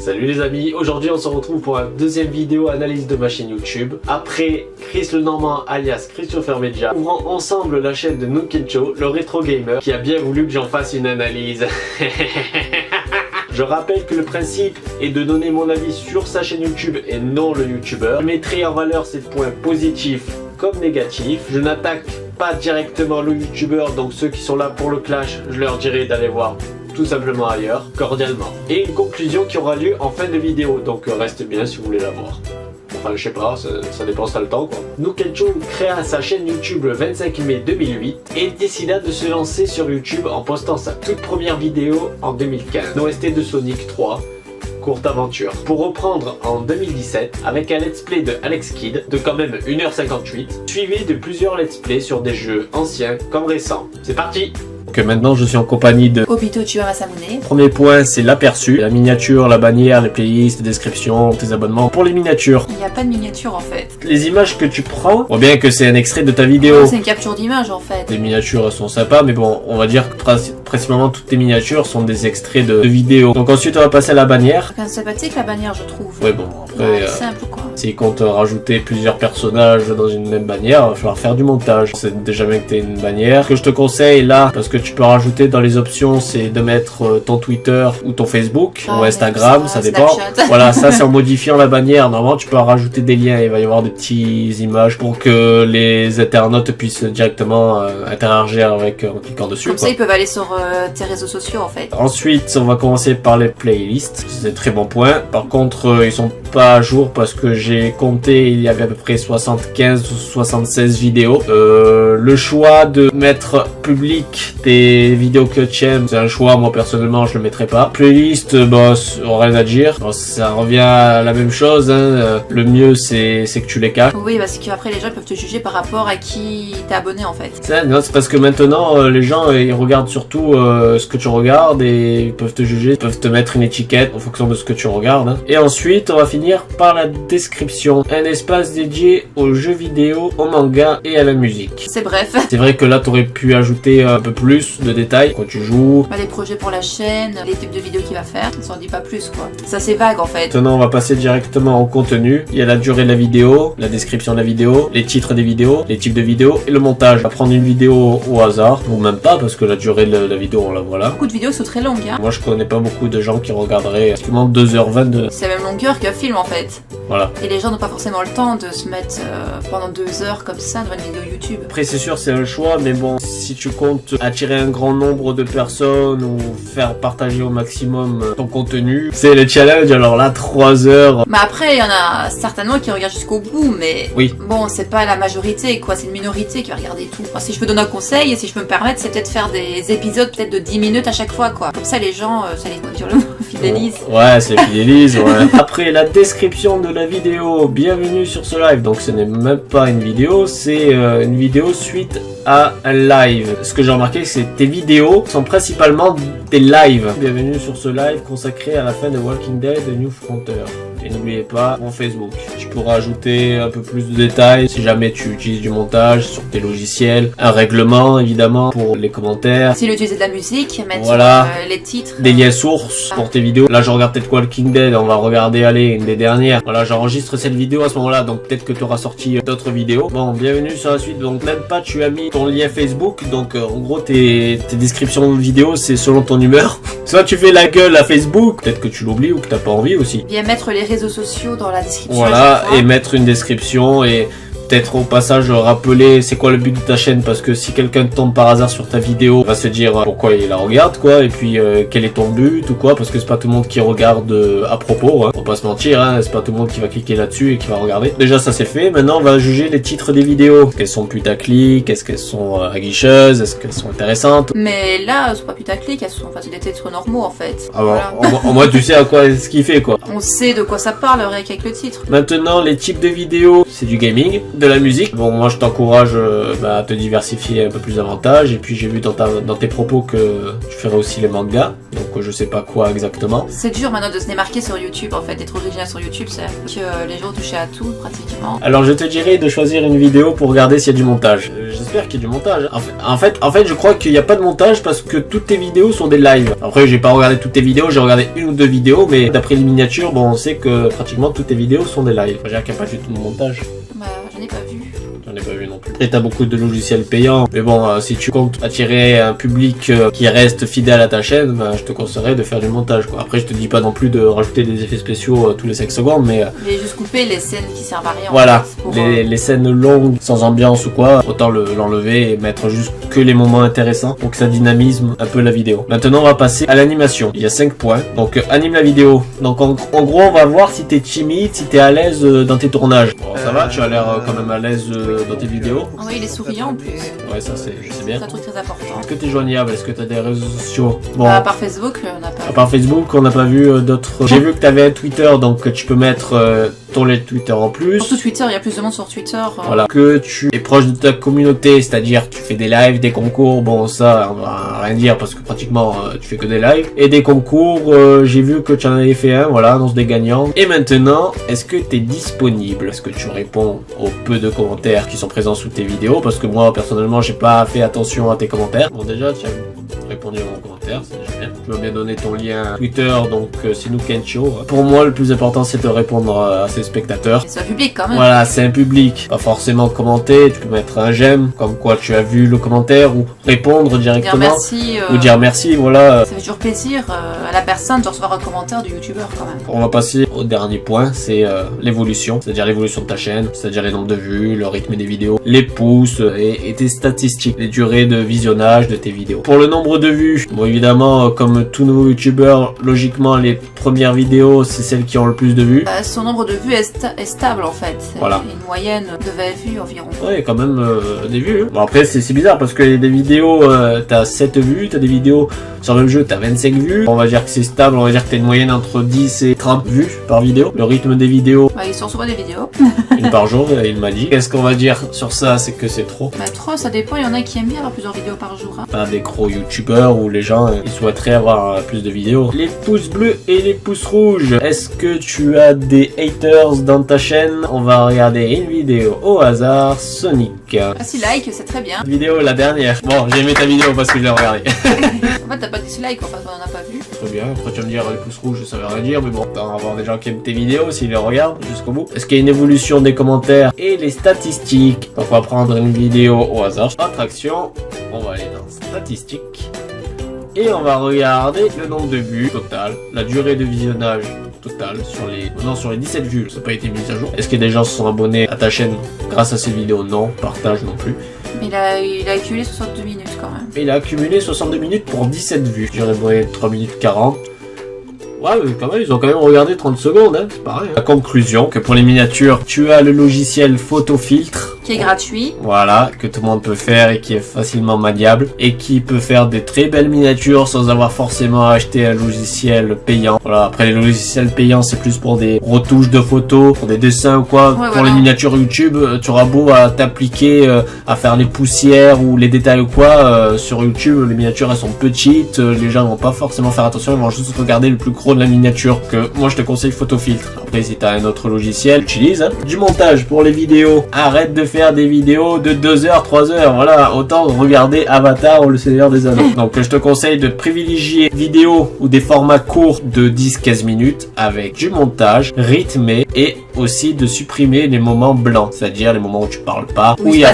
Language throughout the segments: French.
Salut les amis, aujourd'hui on se retrouve pour une deuxième vidéo analyse de ma chaîne YouTube. Après Chris le Normand alias Christopher Media, ouvrant ensemble la chaîne de Nukencho, le rétro gamer, qui a bien voulu que j'en fasse une analyse. Je rappelle que le principe est de donner mon avis sur sa chaîne YouTube et non le youtubeur. Je mettrai en valeur ses points positifs comme négatifs. Je n'attaque pas directement le youtubeur, donc ceux qui sont là pour le clash, je leur dirai d'aller voir tout simplement ailleurs, cordialement. Et une conclusion qui aura lieu en fin de vidéo, donc reste bien si vous voulez la voir. Enfin je sais pas, ça dépend si t'as le temps quoi. Nukencho créa sa chaîne YouTube le 25 mai 2008 et décida de se lancer sur YouTube en postant sa toute première vidéo en 2015, l'OST de Sonic 3. Courte aventure. Pour reprendre en 2017 avec un let's play de Alex Kidd de quand même 1h58, suivi de plusieurs let's play sur des jeux anciens comme récents. C'est parti! Que maintenant je suis en compagnie de Obito Chua Masamune. Premier point, c'est l'aperçu, la miniature, la bannière, les playlists, les descriptions, tes abonnements. Pour les miniatures, Il n'y a pas de miniature en fait. les images que tu prends, on voit bien que c'est un extrait de ta vidéo. C'est une capture d'image en fait. Les miniatures sont sympas, mais bon, on va dire que principalement toutes tes miniatures sont des extraits de vidéos. Donc ensuite on va passer à la bannière. C'est sympathique la bannière je trouve. Ouais bon, après, simple quoi. s'ils comptent rajouter plusieurs personnages dans une même bannière, il va falloir faire du montage. C'est déjà bien que tu aies une bannière. Ce que je te conseille là, parce que tu peux rajouter dans les options, c'est de mettre ton Twitter ou ton Facebook ou Instagram, ça dépend. Snapchat. Voilà, ça c'est en modifiant la bannière. Normalement, tu peux rajouter des liens. Il va y avoir des petites images pour que les internautes puissent directement interagir avec en cliquant dessus. Comme ça ils peuvent aller sur tes réseaux sociaux en fait. Ensuite, on va commencer par les playlists. C'est un très bon point. Par contre, ils sont pas à jour parce que j'ai compté, il y avait à peu près 75 ou 76 vidéos. Le choix de mettre public des vidéos que tu aimes, c'est un choix. Moi personnellement, je le mettrai pas. Playlist, bah, rien à dire. Bon, ça revient à la même chose. Hein. Le mieux, c'est que tu les caches. Oui, parce qu'après les gens peuvent te juger par rapport à qui t'es abonné en fait. Non, c'est parce que maintenant, les gens, ils regardent surtout ce que tu regardes et ils peuvent te juger, ils peuvent te mettre une étiquette en fonction de ce que tu regardes. Hein. Et ensuite, on va finir par la description. Un espace dédié aux jeux vidéo, au manga et à la musique. C'est bref. C'est vrai que là, t'aurais pu ajouter un peu plus de détails quand tu joues. Les projets pour la chaîne, les types de vidéos qu'il va faire, on s'en dit pas plus quoi. Ça c'est vague en fait. Maintenant, on va passer directement au contenu. Il y a la durée de la vidéo, la description de la vidéo, les titres des vidéos, les types de vidéos et le montage. On va prendre une vidéo au hasard, ou même pas parce que la durée de la vidéo, on la voit là. Beaucoup de vidéos sont très longues hein. Moi, je connais pas beaucoup de gens qui regarderaient pratiquement 2h20 de... C'est la même longueur qu'un film en fait. Voilà. Et les gens n'ont pas forcément le temps de se mettre pendant 2 heures comme ça devant une vidéo YouTube. Après c'est sûr c'est un choix, mais bon, si tu comptes attirer un grand nombre de personnes ou faire partager au maximum ton contenu, c'est le challenge. Alors là 3 heures. Mais après il y en a certainement qui regardent jusqu'au bout, mais oui. Bon c'est pas la majorité quoi, c'est une minorité qui va regarder tout. Alors, si je peux donner un conseil, et si je peux me permettre, c'est peut-être faire des épisodes peut-être de 10 minutes à chaque fois quoi. Comme ça les gens, ça les dire le mot, fidélisent. Ouais, c'est fidélise, ouais. Après la description de la vidéo, bienvenue sur ce live. Donc ce n'est même pas une vidéo, c'est une vidéo suite à un live. Ce que j'ai remarqué, c'est que tes vidéos sont principalement des lives. Bienvenue sur ce live consacré à la fin de Walking Dead de New Frontier. Et n'oubliez pas mon Facebook. Tu pourras ajouter un peu plus de détails si jamais tu utilises du montage sur tes logiciels. Un règlement évidemment pour les commentaires. S'il utilise de la musique, mettre voilà. Les titres. Des liens sources pour tes vidéos. Là je regarde peut-être Walking Dead, on va regarder allez une des dernières. Voilà, j'enregistre cette vidéo à ce moment-là, donc peut-être que tu auras sorti d'autres vidéos. Bon, bienvenue sur la suite. Donc même pas tu as mis ton lien Facebook. Donc en gros tes descriptions de vidéos c'est selon ton humeur. Soit tu fais la gueule à Facebook, peut-être que tu l'oublies ou que t'as pas envie aussi. Bien mettre les réseaux sociaux dans la description. Voilà, et mettre une description et peut-être au passage rappeler c'est quoi le but de ta chaîne, parce que si quelqu'un tombe par hasard sur ta vidéo, va se dire pourquoi il la regarde quoi, et puis quel est ton but ou quoi, parce que c'est pas tout le monde qui regarde à propos, hein. Faut pas se mentir, hein, c'est pas tout le monde qui va cliquer là-dessus et qui va regarder. Déjà ça c'est fait, maintenant on va juger les titres des vidéos. Est-ce qu'elles sont putaclic, est-ce qu'elles sont aguicheuses, est-ce qu'elles sont intéressantes. Mais là, c'est pas putaclic, elles sont, enfin, c'est des titres normaux en fait. Ah voilà. Au moins tu sais à quoi ce qu'il fait quoi. On sait de quoi ça parle avec le titre. Maintenant les types de vidéos, c'est du gaming, de la musique. Bon, moi je t'encourage à te diversifier un peu plus davantage. Et puis j'ai vu dans tes propos que tu ferais aussi les mangas. Donc je sais pas quoi exactement. C'est dur maintenant de se démarquer sur YouTube en fait, d'être original sur YouTube, c'est que les gens touchaient à tout pratiquement. Alors je te dirais de choisir une vidéo pour regarder s'il y a du montage. J'espère qu'il y a du montage. En fait, je crois qu'il n'y a pas de montage parce que toutes tes vidéos sont des lives. Après, j'ai pas regardé toutes tes vidéos, j'ai regardé une ou deux vidéos, mais d'après les miniatures, bon, on sait que pratiquement toutes tes vidéos sont des lives. Faut dire qu'il n'y a pas du tout de montage. Bah, je n'ai pas vu. J'en ai pas vu non plus. Et t'as beaucoup de logiciels payants. Mais bon, si tu comptes attirer un public qui reste fidèle à ta chaîne, je te conseillerais de faire du montage, quoi. Après, je te dis pas non plus de rajouter des effets spéciaux tous les 5 secondes, mais... Mais juste couper les scènes qui servent à rien. Voilà, en fait, les scènes longues, sans ambiance ou quoi, autant l'enlever et mettre juste que les moments intéressants pour que ça dynamise un peu la vidéo. Maintenant, on va passer à l'animation. Il y a 5 points. Donc, anime la vidéo. Donc, en gros, on va voir si t'es timide, si t'es à l'aise dans tes tournages. Bon, ça va, tu as l'air quand même à l'aise dans tes vidéos. Ah oui, il est souriant en plus. Ouais, ça c'est bien. C'est un truc très important. Est-ce que t'es joignable? Est-ce que t'as des réseaux sociaux? Bon, À part Facebook, on n'a pas. à part Facebook, on n'a pas vu d'autres. J'ai vu que t'avais un Twitter, donc tu peux mettre ton lien Twitter en plus. Surtout Twitter, il y a plus de monde sur Twitter. Voilà. Que tu es proche de ta communauté, c'est-à-dire tu fais des lives, des concours. Bon, ça, on va rien dire parce que pratiquement tu fais que des lives. Et des concours, j'ai vu que tu en avais fait un, voilà, annonce des gagnants. Et maintenant, est-ce que t'es disponible? Est-ce que tu réponds aux peu de commentaires qui sont présents sous tes vidéos? Parce que moi, personnellement, j'ai pas fait attention à tes commentaires. Bon, déjà, tu as répondu à mon commentaire, c'est déjà bien. Tu m'as bien donné ton lien Twitter, donc c'est nous Kencho. Pour moi, le plus important, c'est de répondre à ses spectateurs. C'est un public quand même. Voilà, c'est un public. Pas forcément commenter, tu peux mettre un j'aime, comme quoi tu as vu le commentaire, ou répondre directement. Dire merci. Ou dire merci, voilà. Ça fait toujours plaisir à la personne de recevoir un commentaire du youtubeur quand même. On va passer au dernier point, c'est l'évolution. C'est-à-dire l'évolution de ta chaîne, c'est-à-dire les nombres de vues, le rythme des vidéos, les pouces et tes statistiques, les durées de visionnage de tes vidéos. Pour le nombre de vues, bon évidemment, comme tout nouveau youtubeur, logiquement les premières vidéos, c'est celles qui ont le plus de vues. Son nombre de vues est stable en fait. Voilà. Une moyenne de 20 vues environ. Ouais, quand même des vues. Bon après c'est bizarre parce que des vidéos t'as 7 vues, t'as des vidéos sur le même jeu t'as 25 vues. On va dire que c'est stable, on va dire que t'as une moyenne entre 10 et 30 vues par vidéo. Le rythme des vidéos. Bah, ils sont souvent des vidéos. Une par jour, il m'a dit. Qu'est-ce qu'on va dire sur ça? C'est que c'est trop. Bah trop, ça dépend, il y en a qui aiment bien avoir plusieurs vidéos par jour. Hein. Pas des gros youtubeurs où les gens ils souhaiteraient avoir plus de vidéos. Les pouces bleus et les pouces rouges. Est-ce que tu as des haters dans ta chaîne? On va regarder une vidéo au hasard. Sonic. Ah si, like, c'est très bien. Vidéo la dernière. Bon, j'ai aimé ta vidéo parce que je l'ai regardée. En fait, t'as pas dit like, enfin, on en a pas vu. Très bien. Après, tu vas me dire les pouces rouges, ça veut rien dire, mais bon, t'as avoir des gens qui aiment tes vidéos s'ils les regardent jusqu'au bout. Est-ce qu'il y a une évolution des commentaires et les statistiques? Donc, on va prendre une vidéo au hasard. Attraction. On va aller dans statistiques. Et on va regarder le nombre de vues total, la durée de visionnage total sur les 17 vues, ça n'a pas été mis à jour. Est-ce que des gens se sont abonnés à ta chaîne grâce à ces vidéos? Non, partage non plus. Il a accumulé 62 minutes quand même. Et il a accumulé 62 minutes pour 17 vues. J'aurais voulu 3 minutes 40. Ouais, mais quand même, ils ont quand même regardé 30 secondes, hein, c'est pareil. Hein. La conclusion, que pour les miniatures, tu as le logiciel Photofiltre. Qui est gratuit. Voilà, que tout le monde peut faire et qui est facilement maniable. Et qui peut faire des très belles miniatures sans avoir forcément acheté un logiciel payant. Voilà, après les logiciels payants, c'est plus pour des retouches de photos, pour des dessins ou quoi. Ouais, pour voilà. les miniatures YouTube, tu auras beau à t'appliquer à faire les poussières ou les détails ou quoi. Sur YouTube, les miniatures, elles sont petites. Les gens vont pas forcément faire attention, ils vont juste regarder le plus gros de la miniature. Que moi, je te conseille Photofiltre. Après, si t'as un autre logiciel, utilise. Hein. Du montage pour les vidéos. Arrête de faire des vidéos de 2 heures, 3 heures. Voilà, autant regarder Avatar ou le Seigneur des Anneaux. Donc, je te conseille de privilégier vidéos ou des formats courts de 10-15 minutes avec du montage rythmé et aussi de supprimer les moments blancs, c'est-à-dire les moments où tu parles pas, Où il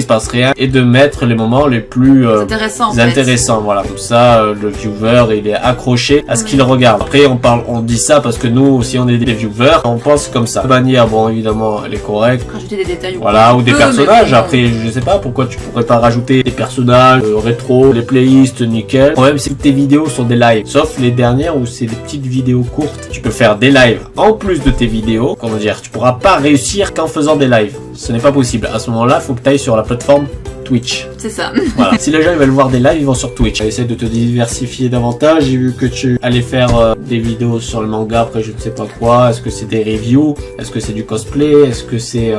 se passe rien, et de mettre les moments les plus intéressants. Voilà, comme ça, le viewer il est accroché à ce qu'il regarde. Après, on dit ça parce que nous, si on est des viewers, on pense comme ça. La manière, bon, évidemment, elle est correcte. Rajouter des détails. Voilà, ou des personnages. Après, je sais pas pourquoi tu pourrais pas rajouter des personnages rétro, les playlists, nickel. Le problème, c'est que tes vidéos sont des lives, sauf les dernières où c'est des petites vidéos courtes. Tu peux faire des lives en plus de tes vidéos. Comment dire, tu pourras pas réussir qu'en faisant des lives. Ce n'est pas possible. À ce moment-là, il faut que tu ailles sur la plateforme Twitch. C'est ça. Voilà. Si les gens ils veulent voir des lives, ils vont sur Twitch. Essaye de te diversifier davantage. J'ai vu que tu allais faire des vidéos sur le manga, après je ne sais pas quoi. Est-ce que c'est des reviews? Est-ce que c'est du cosplay? Est-ce que c'est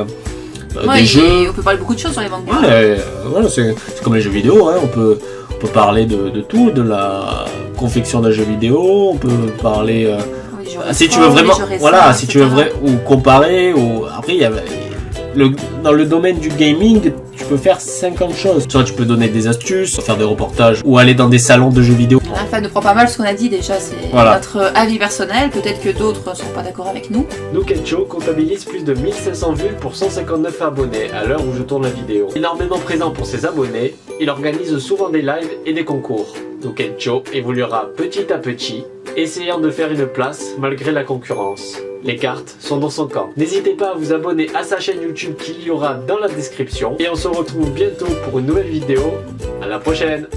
Ouais, des jeux. on peut parler beaucoup de choses sur les mangas. Ouais, voilà, c'est comme les jeux vidéo, hein, on peut parler de tout, de la confection d'un jeu vidéo, on peut parler Les jeux si tu récents, veux vraiment, les jeux récents, voilà, si etc. tu veux ou comparer, ou après il y a dans le domaine du gaming, tu peux faire 50 choses. Soit tu peux donner des astuces, faire des reportages, ou aller dans des salons de jeux vidéo. Enfin, ne prend pas mal ce qu'on a dit déjà, c'est Voilà. notre avis personnel, peut-être que d'autres sont pas d'accord avec nous. Nukencho comptabilise plus de 1500 vues pour 159 abonnés à l'heure où je tourne la vidéo. Énormément présent pour ses abonnés, il organise souvent des lives et des concours. Nukencho évoluera petit à petit, essayant de faire une place malgré la concurrence. Les cartes sont dans son camp. N'hésitez pas à vous abonner à sa chaîne YouTube qu'il y aura dans la description. Et on se retrouve bientôt pour une nouvelle vidéo. À la prochaine!